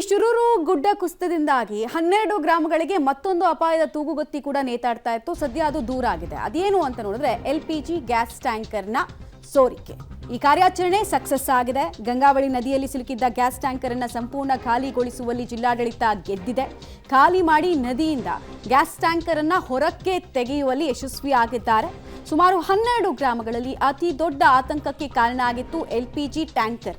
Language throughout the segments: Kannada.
ಶಿರೂರು ಗುಡ್ಡ ಕುಸಿತದಿಂದಾಗಿ 12 ಗ್ರಾಮಗಳಿಗೆ ಮತ್ತೊಂದು ಅಪಾಯದ ತೂಗುಗತ್ತಿ ಕೂಡ ನೇತಾಡ್ತಾ ಇತ್ತು. ಸದ್ಯ ಅದು ದೂರ ಆಗಿದೆ. ಅದೇನು ಅಂತ ನೋಡಿದ್ರೆ LPG ಗ್ಯಾಸ್ ಟ್ಯಾಂಕರ್ನ ಸೋರಿಕೆ. ಈ ಕಾರ್ಯಾಚರಣೆ ಸಕ್ಸಸ್ ಆಗಿದೆ. ಗಂಗಾವಳಿ ನದಿಯಲ್ಲಿ ಸಿಲುಕಿದ್ದ ಗ್ಯಾಸ್ ಟ್ಯಾಂಕರ್ ಅನ್ನು ಸಂಪೂರ್ಣ ಖಾಲಿಗೊಳಿಸುವಲ್ಲಿ ಜಿಲ್ಲಾಡಳಿತ ಗೆದ್ದಿದೆ. ಖಾಲಿ ಮಾಡಿ ನದಿಯಿಂದ ಗ್ಯಾಸ್ ಟ್ಯಾಂಕರ್ ಅನ್ನು ಹೊರಕ್ಕೆ ತೆಗೆಯುವಲ್ಲಿ ಯಶಸ್ವಿಯಾಗಿದ್ದಾರೆ. ಸುಮಾರು 12 ಗ್ರಾಮಗಳಲ್ಲಿ ಅತಿ ದೊಡ್ಡ ಆತಂಕಕ್ಕೆ ಕಾರಣ ಆಗಿತ್ತು LPG ಟ್ಯಾಂಕರ್.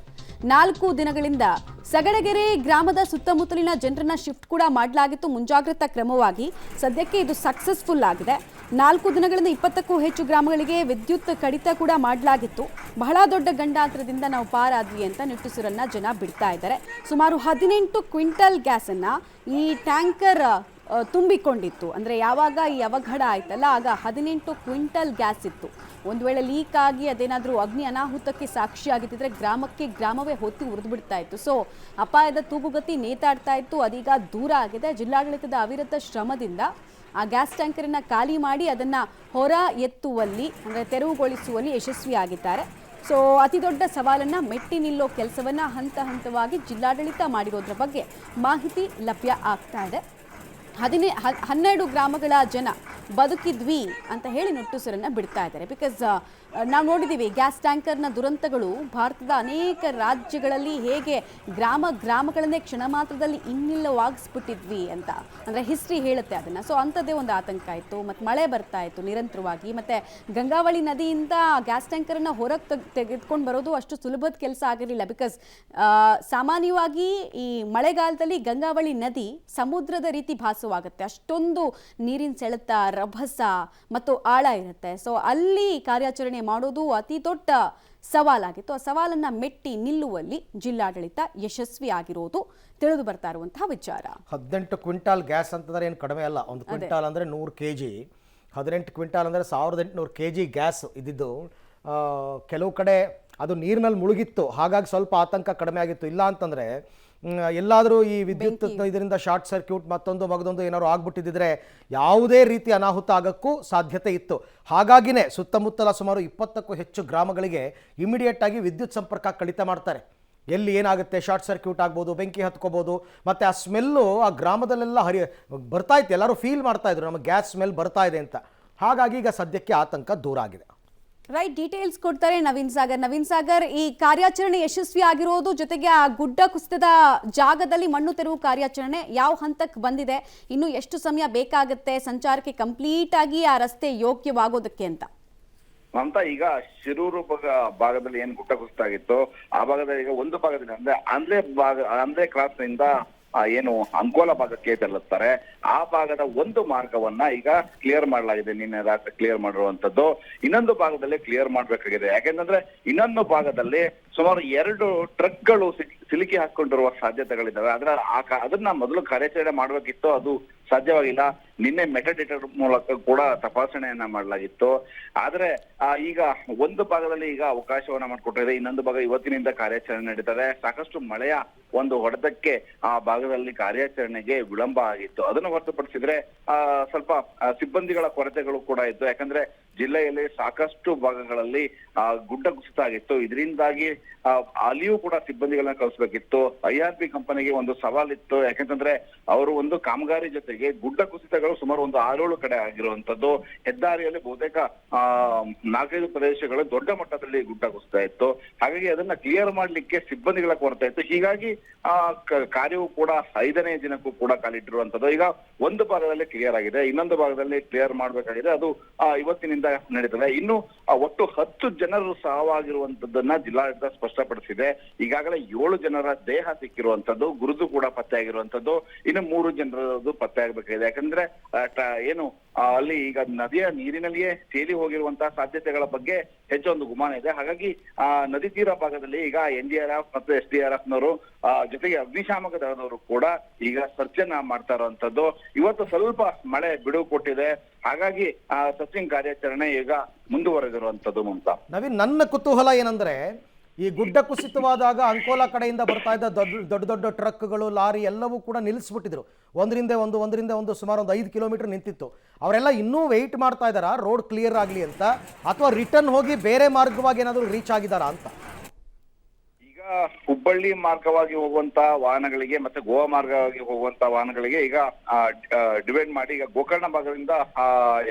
4 ದಿನಗಳಿಂದ ಸಗಡಗೆರೆ ಗ್ರಾಮದ ಸುತ್ತಮುತ್ತಲಿನ ಜನರನ್ನ ಶಿಫ್ಟ್ ಕೂಡ ಮಾಡಲಾಗಿತ್ತು ಮುಂಜಾಗ್ರತಾ ಕ್ರಮವಾಗಿ. ಸದ್ಯಕ್ಕೆ ಇದು ಸಕ್ಸಸ್ಫುಲ್ ಆಗಿದೆ. 4 ದಿನಗಳಿಂದ 20ಕ್ಕೂ ಹೆಚ್ಚು ಗ್ರಾಮಗಳಿಗೆ ವಿದ್ಯುತ್ ಕಡಿತ ಕೂಡ ಮಾಡಲಾಗಿತ್ತು. ಬಹಳ ದೊಡ್ಡ ಗಂಡಾಂತರದಿಂದ ನಾವು ಪಾರಾದ್ವಿ ಅಂತ ನಿಟ್ಟುಸಿರನ್ನ ಜನ ಬಿಡ್ತಾ ಇದ್ದಾರೆ. ಸುಮಾರು 18 ಕ್ವಿಂಟಲ್ ಗ್ಯಾಸನ್ನು ಈ ಟ್ಯಾಂಕರ್ ತುಂಬಿಕೊಂಡಿತ್ತು. ಅಂದರೆ ಯಾವಾಗ ಈ ಅವಘಡ ಆಯ್ತಲ್ಲ ಆಗ 18 ಕ್ವಿಂಟಲ್ ಗ್ಯಾಸ್ ಇತ್ತು. ಒಂದು ವೇಳೆ ಲೀಕ್ ಆಗಿ ಅದೇನಾದರೂ ಅಗ್ನಿ ಅನಾಹುತಕ್ಕೆ ಸಾಕ್ಷಿಯಾಗಿದ್ದರೆ ಗ್ರಾಮವೇ ಹೊತ್ತಿ ಉರಿದು ಬಿಡ್ತಾ ಇತ್ತು. ಸೊ ಅಪಾಯದ ತೂಗುಗತಿ ನೇತಾಡ್ತಾ ಇತ್ತು. ಅದೀಗ ದೂರ ಆಗಿದೆ. ಜಿಲ್ಲಾಡಳಿತದ ಅವಿರತ ಶ್ರಮದಿಂದ ಆ ಗ್ಯಾಸ್ ಟ್ಯಾಂಕರನ್ನು ಖಾಲಿ ಮಾಡಿ ಅದನ್ನು ಹೊರ ಎತ್ತುವಲ್ಲಿ ಅಂದರೆ ತೆರವುಗೊಳಿಸುವಲ್ಲಿ ಯಶಸ್ವಿಯಾಗಿದ್ದಾರೆ. ಸೊ ಅತಿ ದೊಡ್ಡ ಸವಾಲನ್ನು ಮೆಟ್ಟಿ ನಿಲ್ಲೋ ಕೆಲಸವನ್ನು ಹಂತ ಹಂತವಾಗಿ ಜಿಲ್ಲಾಡಳಿತ ಮಾಡಿರೋದ್ರ ಬಗ್ಗೆ ಮಾಹಿತಿ ಲಭ್ಯ ಆಗ್ತಾ ಇದೆ. 12 ಗ್ರಾಮಗಳ ಜನ ಬದುಕಿದ್ವಿ ಅಂತ ಹೇಳಿ ನಿಟ್ಟುಸಿರನ್ನ ಬಿಡ್ತಾ ಇದ್ದಾರೆ. ಬಿಕಾಸ್ ನಾವು ನೋಡಿದ್ದೀವಿ ಗ್ಯಾಸ್ ಟ್ಯಾಂಕರ್ನ ದುರಂತಗಳು ಭಾರತದ ಅನೇಕ ರಾಜ್ಯಗಳಲ್ಲಿ ಹೇಗೆ ಗ್ರಾಮಗಳನ್ನೇ ಕ್ಷಣ ಮಾತ್ರದಲ್ಲಿ ಇನ್ನಿಲ್ಲವಾಗಿಸ್ಬಿಟ್ಟಿದ್ವಿ ಅಂತ ಅಂದರೆ ಹಿಸ್ಟ್ರಿ ಹೇಳುತ್ತೆ ಅದನ್ನು. ಸೊ ಅಂಥದ್ದೇ ಒಂದು ಆತಂಕ ಇತ್ತು. ಮತ್ತು ಮಳೆ ಬರ್ತಾ ಇತ್ತು ನಿರಂತರವಾಗಿ. ಮತ್ತು ಗಂಗಾವಳಿ ನದಿಯಿಂದ ಗ್ಯಾಸ್ ಟ್ಯಾಂಕರನ್ನು ಹೊರಗೆ ತೆಗೆದುಕೊಂಡು ಬರೋದು ಅಷ್ಟು ಸುಲಭದ ಕೆಲಸ ಆಗಿರಲಿಲ್ಲ. ಬಿಕಾಸ್ ಸಾಮಾನ್ಯವಾಗಿ ಈ ಮಳೆಗಾಲದಲ್ಲಿ ಗಂಗಾವಳಿ ನದಿ ಸಮುದ್ರದ ರೀತಿ ಭಾಸವಾಗುತ್ತೆ. ಅಷ್ಟೊಂದು ನೀರಿನ ಸೆಳೆತ, ರಭಸ ಮತ್ತು ಆಳ ಇರುತ್ತೆ. ಸೊ ಅಲ್ಲಿ ಕಾರ್ಯಾಚರಣೆ ಮಾಡೋದು ಅತಿ ದೊಡ್ಡ ಸವಾಲಾಗಿತ್ತು. ಆ ಸವಾಲನ್ನು ಮೆಟ್ಟಿ ನಿಲ್ಲುವಲ್ಲಿ ಜಿಲ್ಲಾಡಳಿತ ಯಶಸ್ವಿಯಾಗಿರೋದು ತಿಳಿದು ಬರ್ತಾ ಇರುವಂತಹ ವಿಚಾರ. 18 ಕ್ವಿಂಟಾಲ್ ಗ್ಯಾಸ್ ಅಂತಂದ್ರೆ ಏನು ಕಡಿಮೆ ಅಲ್ಲ. ಒಂದು ಕ್ವಿಂಟಾಲ್ ಅಂದರೆ 100 kg. 18 ಕ್ವಿಂಟಾಲ್ ಅಂದರೆ 1800 kg ಗ್ಯಾಸ್ ಇದ್ದಿದ್ದು. ಕೆಲವು ಕಡೆ ಅದು ನೀರಿನಲ್ಲಿ ಮುಳುಗಿತ್ತು, ಹಾಗಾಗಿ ಸ್ವಲ್ಪ ಆತಂಕ ಕಡಿಮೆ ಆಗಿತ್ತು. ಇಲ್ಲ ಅಂತಂದರೆ ಎಲ್ಲಾದರೂ ಈ ವಿದ್ಯುತ್ ಇದರಿಂದ ಶಾರ್ಟ್ ಸರ್ಕ್ಯೂಟ್ ಮತ್ತೊಂದು ಏನಾದ್ರು ಆಗ್ಬಿಟ್ಟಿದ್ರೆ ಯಾವುದೇ ರೀತಿ ಅನಾಹುತ ಆಗೋಕ್ಕೂ ಸಾಧ್ಯತೆ ಇತ್ತು. ಹಾಗಾಗಿನೇ ಸುತ್ತಮುತ್ತಲ ಸುಮಾರು 20ಕ್ಕೂ ಹೆಚ್ಚು ಗ್ರಾಮಗಳಿಗೆ ಇಮಿಡಿಯೇಟ್ ಆಗಿ ವಿದ್ಯುತ್ ಸಂಪರ್ಕ ಕಡಿತ ಮಾಡ್ತಾರೆ. ಎಲ್ಲಿ ಏನಾಗುತ್ತೆ, ಶಾರ್ಟ್ ಸರ್ಕ್ಯೂಟ್ ಆಗ್ಬೋದು, ಬೆಂಕಿ ಹತ್ಕೋಬೋದು. ಮತ್ತು ಆ ಸ್ಮೆಲ್ಲು ಆ ಗ್ರಾಮದಲ್ಲೆಲ್ಲ ಬರ್ತಾ ಇತ್ತು. ಎಲ್ಲರೂ ಫೀಲ್ ಮಾಡ್ತಾ ಇದ್ರು ನಮಗೆ ಗ್ಯಾಸ್ ಸ್ಮೆಲ್ ಬರ್ತಾ ಇದೆ ಅಂತ. ಹಾಗಾಗಿ ಈಗ ಸದ್ಯಕ್ಕೆ ಆತಂಕ ದೂರ ಆಗಿದೆ. ರೈಟ್, ಡೀಟೇಲ್ಸ್ ಕೊಡ್ತಾರೆ ನವೀನ್ ಸಾಗರ್. ಈ ಕಾರ್ಯಾಚರಣೆ ಯಶಸ್ವಿ ಆಗಿರೋದು ಜೊತೆಗೆ ಆ ಗುಡ್ಡ ಕುಸಿತದ ಜಾಗದಲ್ಲಿ ಮಣ್ಣು ತೆರವು ಕಾರ್ಯಾಚರಣೆ ಯಾವ ಹಂತಕ್ಕೆ ಬಂದಿದೆ, ಇನ್ನು ಎಷ್ಟು ಸಮಯ ಬೇಕಾಗುತ್ತೆ ಸಂಚಾರಕ್ಕೆ ಕಂಪ್ಲೀಟ್ ಆಗಿ ಆ ರಸ್ತೆ ಯೋಗ್ಯವಾಗೋದಕ್ಕೆ ಅಂತ ಈಗ ಶಿರೂರು ಭಾಗದಲ್ಲಿ ಏನ್ ಗುಡ್ಡ ಕುಸಿತ ಆಗಿತ್ತು ಆ ಭಾಗದಲ್ಲಿ ಈಗ ಒಂದು ಭಾಗದಲ್ಲಿ ಅಂದ್ರೆ ಕ್ರಾಸ್ ನಿಂದ ಏನು ಅಂಕೋಲಾ ಭಾಗಕ್ಕೆ ತೆರಳುತ್ತಾರೆ. ಆ ಭಾಗದ ಒಂದು ಮಾರ್ಗವನ್ನ ಈಗ ಕ್ಲಿಯರ್ ಮಾಡಲಾಗಿದೆ. ನಿನ್ನೆ ರಾತ್ರಿ ಕ್ಲಿಯರ್ ಮಾಡಿರುವಂತದ್ದು. ಇನ್ನೊಂದು ಭಾಗದಲ್ಲಿ ಕ್ಲಿಯರ್ ಮಾಡ್ಬೇಕಾಗಿದೆ. ಯಾಕೆಂದ್ರೆ ಇನ್ನೊಂದು ಭಾಗದಲ್ಲಿ ಸುಮಾರು 2 ಟ್ರಕ್ಗಳು ಸಿಲುಕಿ ಹಾಕೊಂಡಿರುವ ಸಾಧ್ಯತೆಗಳಿದ್ದಾವೆ. ಅದನ್ನ ಮೊದಲು ಕಾರ್ಯಾಚರಣೆ ಮಾಡಬೇಕಿತ್ತು, ಅದು ಸಾಧ್ಯವಾಗಿಲ್ಲ. ನಿನ್ನೆ ಮೆಟಲ್ ಡಿಟೆಕ್ಟರ್ ಮೂಲಕ ಕೂಡ ತಪಾಸಣೆಯನ್ನ ಮಾಡಲಾಗಿತ್ತು. ಆದ್ರೆ ಈಗ ಒಂದು ಭಾಗದಲ್ಲಿ ಈಗ ಅವಕಾಶವನ್ನ ಮಾಡಿಕೊಟ್ಟಿದೆ. ಇನ್ನೊಂದು ಭಾಗ ಇವತ್ತಿನಿಂದ ಕಾರ್ಯಾಚರಣೆ ನಡೀತದೆ. ಸಾಕಷ್ಟು ಮಳೆಯ ಒಂದು ಹೊಡೆತಕ್ಕೆ ಆ ಭಾಗದಲ್ಲಿ ಕಾರ್ಯಾಚರಣೆಗೆ ವಿಳಂಬ ಆಗಿತ್ತು. ಅದನ್ನು ಹೊರತುಪಡಿಸಿದ್ರೆ ಸ್ವಲ್ಪ ಸಿಬ್ಬಂದಿಗಳ ಕೊರತೆಗಳು ಕೂಡ ಇತ್ತು. ಯಾಕಂದ್ರೆ ಜಿಲ್ಲೆಯಲ್ಲಿ ಸಾಕಷ್ಟು ಭಾಗಗಳಲ್ಲಿ ಗುಡ್ಡ ಕುಸಿತ ಆಗಿತ್ತು. ಇದರಿಂದಾಗಿ ಅಲ್ಲಿಯೂ ಕೂಡ ಸಿಬ್ಬಂದಿಗಳನ್ನ ಕಳಿಸ್ಬೇಕಿತ್ತು. IRP ಕಂಪನಿಗೆ ಒಂದು ಸವಾಲಿತ್ತು. ಯಾಕಂತಂದ್ರೆ ಅವರು ಒಂದು ಕಾಮಗಾರಿ ಜೊತೆಗೆ ಗುಡ್ಡ ಕುಸಿತಗಳು ಸುಮಾರು ಒಂದು 6-7 ಕಡೆ ಆಗಿರುವಂತದ್ದು. ಹೆದ್ದಾರಿಯಲ್ಲಿ ಬಹುತೇಕ 4-5 ಪ್ರದೇಶಗಳು ದೊಡ್ಡ ಮಟ್ಟದಲ್ಲಿ ಗುಡ್ಡ ಕುಸಿತ ಇತ್ತು. ಹಾಗಾಗಿ ಅದನ್ನ ಕ್ಲಿಯರ್ ಮಾಡ್ಲಿಕ್ಕೆ ಸಿಬ್ಬಂದಿಗಳ ಕೊರತೆ ಇತ್ತು. ಹೀಗಾಗಿ ಕಾರ್ಯವು ಕೂಡ 5ನೇ ದಿನಕ್ಕೂ ಕೂಡ ಕಾಲಿಟ್ಟಿರುವಂತದ್ದು. ಈಗ ಒಂದು ಭಾಗದಲ್ಲಿ ಕ್ಲಿಯರ್ ಆಗಿದೆ, ಇನ್ನೊಂದು ಭಾಗದಲ್ಲಿ ಕ್ಲಿಯರ್ ಮಾಡ್ಬೇಕಾಗಿದೆ. ಅದು ಇವತ್ತಿನಿಂದ ನಡೀತದೆ. ಇನ್ನು ಒಟ್ಟು 10 ಜನರು ಸಾವಾಗಿರುವಂತದ್ದನ್ನ ಜಿಲ್ಲಾಡಳಿತ ಸ್ಪಷ್ಟಪಡಿಸಿದೆ. ಈಗಾಗಲೇ 7 ಜನರ ದೇಹ ಸಿಕ್ಕಿರುವಂತದ್ದು, ಗುರುತು ಕೂಡ ಪತ್ತೆ ಆಗಿರುವಂತದ್ದು. ಇನ್ನು 3 ಜನರದ್ದು ಪತ್ತೆ ಆಗ್ಬೇಕಾಗಿದೆ. ಯಾಕಂದ್ರೆ ಏನು ಅಲ್ಲಿ ಈಗ ನದಿಯ ನೀರಿನಲ್ಲಿಯೇ ತೇಲಿ ಹೋಗಿರುವಂತಹ ಸಾಧ್ಯತೆಗಳ ಬಗ್ಗೆ ಹೆಚ್ಚೊಂದು ಗುಮಾನ ಇದೆ. ಹಾಗಾಗಿ ನದಿ ತೀರ ಭಾಗದಲ್ಲಿ ಈಗ NDRF ಮತ್ತು SDRFನವರು ಜೊತೆಗೆ ಅಗ್ನಿಶಾಮಕ ದಳದವರು ಕೂಡ ಈಗ ಸರ್ಚ್ ಅನ್ನ ಮಾಡ್ತಾ ಇರುವಂತದ್ದು. ಇವತ್ತು ಸ್ವಲ್ಪ ಮಳೆ ಬಿಡುವು ಕೊಟ್ಟಿದೆ. ಹಾಗಾಗಿ ಸರ್ಚಿಂಗ್ ಕಾರ್ಯಾಚರಣೆ ಈಗ ಮುಂದುವರೆದಿರುವಂತದ್ದು. ಮಮತಾ, ನವೀನ್, ನನ್ನ ಕುತೂಹಲ ಏನಂದ್ರೆ ಈ ಗುಡ್ಡ ಕುಸಿತವಾದಾಗ ಅಂಕೋಲಾ ಕಡೆಯಿಂದ ಬರ್ತಾ ಇದ್ದ ದೊಡ್ಡ ಟ್ರಕ್ಗಳು, ಲಾರಿ ಎಲ್ಲವೂ ಕೂಡ ನಿಲ್ಲಿಸ್ಬಿಟ್ಟಿದ್ರು. ಒಂದರಿಂದ ಒಂದು ಸುಮಾರು 5 ಕಿಲೋಮೀಟರ್ ನಿಂತಿತ್ತು. ಅವರೆಲ್ಲ ಇನ್ನೂ ವೆಯ್ಟ್ ಮಾಡ್ತಾ ಇದ್ದಾರಾ ರೋಡ್ ಕ್ಲಿಯರ್ ಆಗಲಿ ಅಂತ, ಅಥವಾ ರಿಟರ್ನ್ ಹೋಗಿ ಬೇರೆ ಮಾರ್ಗವಾಗಿ ಏನಾದರೂ ರೀಚ್ ಆಗಿದ್ದಾರಾ ಅಂತ? ಈಗ ಹುಬ್ಬಳ್ಳಿ ಮಾರ್ಗವಾಗಿ ಹೋಗುವಂತ ವಾಹನಗಳಿಗೆ ಮತ್ತೆ ಗೋವಾ ಮಾರ್ಗವಾಗಿ ಹೋಗುವಂತ ವಾಹನಗಳಿಗೆ ಈಗ ಡಿವೈಡ್ ಮಾಡಿ ಈಗ ಗೋಕರ್ಣ ಭಾಗದಿಂದ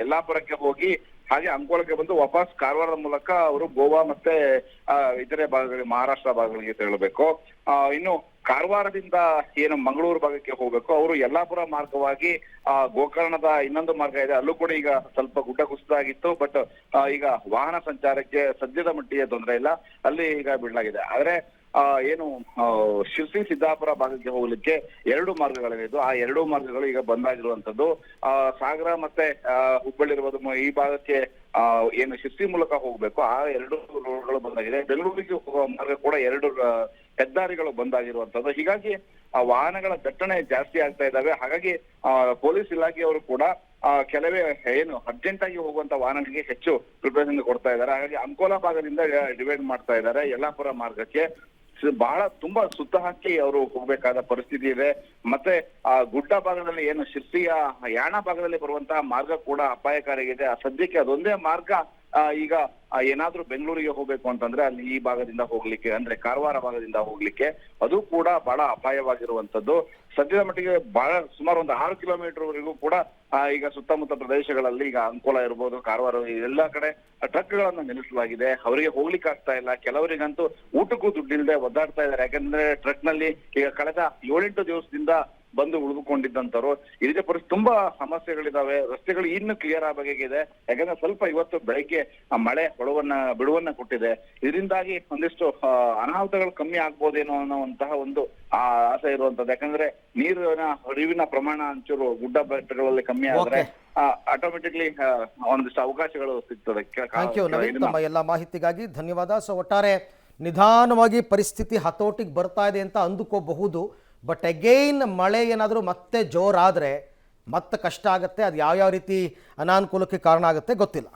ಯಲ್ಲಾಪುರಕ್ಕೆ ಹೋಗಿ ಹಾಗೆ ಅಂಕೋಲಕ್ಕೆ ಬಂದು ವಾಪಸ್ ಕಾರವಾರದ ಮೂಲಕ ಅವರು ಗೋವಾ ಮತ್ತೆ ಇತರೆ ಭಾಗಗಳಿಗೆ ಮಹಾರಾಷ್ಟ್ರ ಭಾಗಗಳಿಗೆ ತೆರಳಬೇಕು. ಇನ್ನು ಕಾರವಾರದಿಂದ ಏನು ಮಂಗಳೂರು ಭಾಗಕ್ಕೆ ಹೋಗ್ಬೇಕು ಅವರು ಯಲ್ಲಾಪುರ ಮಾರ್ಗವಾಗಿ ಗೋಕರ್ಣದ ಇನ್ನೊಂದು ಮಾರ್ಗ ಇದೆ, ಅಲ್ಲೂ ಕೂಡ ಈಗ ಸ್ವಲ್ಪ ಗುಡ್ಡ ಕುಸಿದಾಗಿತ್ತು. ಬಟ್ ಈಗ ವಾಹನ ಸಂಚಾರಕ್ಕೆ ಸದ್ಯದ ಮಟ್ಟಿಗೆ ತೊಂದರೆ ಇಲ್ಲ, ಅಲ್ಲಿ ಈಗ ಬಿಡಲಾಗಿದೆ. ಆದ್ರೆ ಏನು ಶಿರ್ಸಿ ಸಿದ್ದಾಪುರ ಭಾಗಕ್ಕೆ ಹೋಗ್ಲಿಕ್ಕೆ 2 ಮಾರ್ಗಗಳಿದ್ದು ಆ 2 ಮಾರ್ಗಗಳು ಈಗ ಬಂದಾಗಿರುವಂತದ್ದು. ಸಾಗರ ಮತ್ತೆ ಹುಬ್ಬಳ್ಳಿ ಇರ್ಬೋದು ಈ ಭಾಗಕ್ಕೆ ಏನು ಶಿರ್ಸಿ ಮೂಲಕ ಹೋಗ್ಬೇಕು ಆ 2 ರೋಡ್ಗಳು ಬಂದಾಗಿದೆ. ಬೆಂಗಳೂರಿಗೆ ಹೋಗುವ ಮಾರ್ಗ ಕೂಡ 2 ಹೆದ್ದಾರಿಗಳು ಬಂದಾಗಿರುವಂತದ್ದು. ಹೀಗಾಗಿ ಆ ವಾಹನಗಳ ದಟ್ಟಣೆ ಜಾಸ್ತಿ ಆಗ್ತಾ ಇದ್ದಾವೆ. ಹಾಗಾಗಿ ಪೊಲೀಸ್ ಇಲಾಖೆಯವರು ಕೂಡ ಕೆಲವೇ ಏನು ಅರ್ಜೆಂಟ್ ಆಗಿ ಹೋಗುವಂತ ವಾಹನಗಳಿಗೆ ಹೆಚ್ಚು ಪ್ರಿಪರೇಷನ್ ಕೊಡ್ತಾ ಇದ್ದಾರೆ. ಹಾಗಾಗಿ ಅಂಕೋಲಾ ಭಾಗದಿಂದ ಡಿವೈಡ್ ಮಾಡ್ತಾ ಇದ್ದಾರೆ ಯಲ್ಲಾಪುರ ಮಾರ್ಗಕ್ಕೆ. ಬಹಳ ತುಂಬಾ ಸುತ್ತ ಹಾಕಿ ಅವರು ಹೋಗ್ಬೇಕಾದ ಪರಿಸ್ಥಿತಿ ಇದೆ. ಮತ್ತೆ ಗುಡ್ಡ ಭಾಗದಲ್ಲಿ ಏನು ಶಿರ್ಸಿಯ ಯಾಣ ಭಾಗದಲ್ಲಿ ಬರುವಂತಹ ಮಾರ್ಗ ಕೂಡ ಅಪಾಯಕಾರಿಯಾಗಿದೆ. ಸದ್ಯಕ್ಕೆ ಅದೊಂದೇ ಮಾರ್ಗ ಈಗ ಏನಾದ್ರೂ ಬೆಂಗಳೂರಿಗೆ ಹೋಗ್ಬೇಕು ಅಂತಂದ್ರೆ ಅಲ್ಲಿ ಈ ಭಾಗದಿಂದ ಹೋಗ್ಲಿಕ್ಕೆ ಅಂದ್ರೆ ಕಾರವಾರ ಭಾಗದಿಂದ ಹೋಗ್ಲಿಕ್ಕೆ ಅದು ಕೂಡ ಬಹಳ ಅಪಾಯವಾಗಿರುವಂತದ್ದು. ಸದ್ಯದ ಮಟ್ಟಿಗೆ ಬಹಳ ಸುಮಾರು ಒಂದು 6 ಕಿಲೋಮೀಟರ್ ವರೆಗೂ ಕೂಡ ಈಗ ಸುತ್ತಮುತ್ತ ಪ್ರದೇಶಗಳಲ್ಲಿ ಈಗ ಅಂಕೋಲ ಇರ್ಬೋದು ಕಾರವಾರ ಎಲ್ಲಾ ಕಡೆ ಟ್ರಕ್ ಗಳನ್ನ ನಿಲ್ಲಿಸಲಾಗಿದೆ. ಅವರಿಗೆ ಹೋಗ್ಲಿಕ್ಕೆ ಆಗ್ತಾ ಇಲ್ಲ. ಕೆಲವರಿಗಂತೂ ಊಟಕ್ಕೂ ದುಡ್ಡಿಲ್ಲದೆ ಒದ್ದಾಡ್ತಾ ಇದ್ದಾರೆ. ಯಾಕಂದ್ರೆ ಟ್ರಕ್ ನಲ್ಲಿ ಈಗ ಕಳೆದ 7-8 ದಿವಸದಿಂದ ಬಂದು ಉಳಿದುಕೊಂಡಿದ್ದಂತವ್ರು ಈ ರೀತಿಯ ಪರಿಸ್ಥಿತಿ ತುಂಬಾ ಸಮಸ್ಯೆಗಳಿದಾವೆ. ರಸ್ತೆಗಳು ಇನ್ನು ಕ್ಲಿಯರ್ ಆಗಬೇಕಿದೆ. ಯಾಕಂದ್ರೆ ಸ್ವಲ್ಪ ಇವತ್ತು ಬೆಳಗ್ಗೆ ಮಳೆ ಬಿಡುವನ್ನ ಕೊಟ್ಟಿದೆ. ಇದರಿಂದಾಗಿ ಒಂದಿಷ್ಟು ಅನಾಹುತಗಳು ಕಮ್ಮಿ ಆಗ್ಬೋದೇನೋ ಅನ್ನುವಂತಹ ಒಂದು ಆಸೆ ಇರುವಂತದ್ದು. ಯಾಕಂದ್ರೆ ನೀರಿನ ಹರಿವಿನ ಪ್ರಮಾಣ ಒಂಚೂರು ಗುಡ್ಡ ಬೆಟ್ಟಗಳಲ್ಲಿ ಕಮ್ಮಿ ಆದ್ರೆ ಆಟೋಮೆಟಿಕ್ಲಿ ಒಂದಿಷ್ಟು ಅವಕಾಶಗಳು ಸಿಗ್ತದೆ. ಥ್ಯಾಂಕ್ ಯು ನವೀನ್, ತಮ್ಮ ಎಲ್ಲ ಮಾಹಿತಿಗಾಗಿ ಧನ್ಯವಾದ. ಸೊ ಒಟ್ಟಾರೆ ನಿಧಾನವಾಗಿ ಪರಿಸ್ಥಿತಿ ಹತೋಟಿಗೆ ಬರ್ತಾ ಇದೆ ಅಂತ ಅಂದುಕೋಬಹುದು. ಬಟ್ ಅಗೈನ್ ಮಳೆ ಏನಾದರೂ ಮತ್ತೆ ಜೋರಾದರೆ ಮತ್ತೆ ಕಷ್ಟ ಆಗುತ್ತೆ. ಅದು ಯಾವ್ಯಾವ ರೀತಿ ಅನಾನುಕೂಲಕ್ಕೆ ಕಾರಣ ಆಗುತ್ತೆ ಗೊತ್ತಿಲ್ಲ.